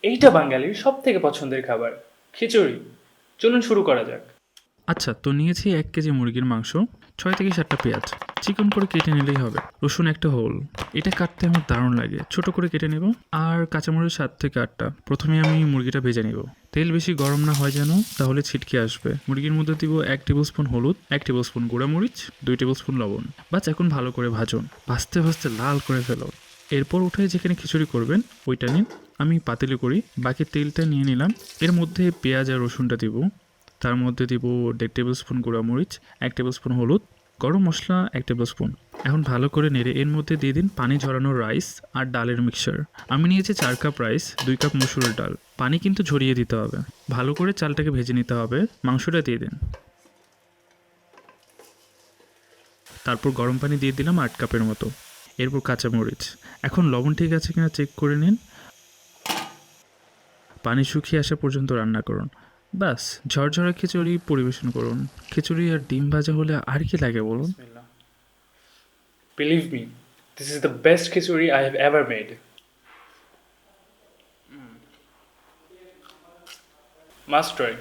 এইটা বাঙালির সব থেকে পছন্দের খাবার, খিচুড়ি। চলুন শুরু করা যাক। আচ্ছা, তো নিয়েছি 1 কেজি মুরগির মাংস, 6 থেকে 7টা পেঁয়াজ চিকন করে কেটে নিলেই হবে। রসুন একটা হোল, এটা কাটতে আমার দারুণ লাগে, ছোট করে কেটে নেব। আর কাঁচামরিচ 7 থেকে 8টা। প্রথমে আমি মুরগিটা ভেজে নেব। তেল বেশি গরম না হয় যেন, তাহলে ছিটকে আসবে। মুরগির মধ্যে দিব 1 টেবিল স্পুন হলুদ, 1 টেবিল স্পুন গুঁড়ামরিচ, 2 টেবিল স্পুন লবণ। বাস এখন ভালো করে ভাজুন, ভাজতে ভাজতে লাল করে ফেলো। এরপর উঠে যেখানে খিচুড়ি করবেন ওইটা নিন। আমি পাতিলে করি, বাকি তেলটা নিয়ে নিলাম। এর মধ্যে পেঁয়াজ আর রসুনটা দিব। তার মধ্যে দিব 1.5 টেবিল স্পুন গুঁড়ামরিচ, 1 টেবিল স্পুন হলুদ, গরম মশলা 1 টেবিল স্পুন। এখন ভালো করে নেড়ে এর মধ্যে দিয়ে দিন পানি ঝরানো রাইস আর ডালের মিক্সচার। আমি নিয়েছি 4 কাপ রাইস, 2 কাপ মসুরের ডাল। পানি কিন্তু ঝরিয়ে দিতে হবে। ভালো করে চালটাকে ভেজে নিতে হবে। মাংসটা দিয়ে দিন। তারপর গরম পানি দিয়ে দিলাম 8 কাপের মতো। এরপর কাঁচামরিচ। এখন লবণ ঠিক আছে কিনা চেক করে নিন। পানি শুকিয়ে আসা পর্যন্ত রান্না করুন। ব্যাস, ঝরঝরা খিচুড়ি পরিবেশন করুন। খিচুড়ি আর ডিম ভাজা হলে আর কি লাগে বলুন। বিসমিল্লাহ। Believe me, this is the best khichuri I have ever made. Must try.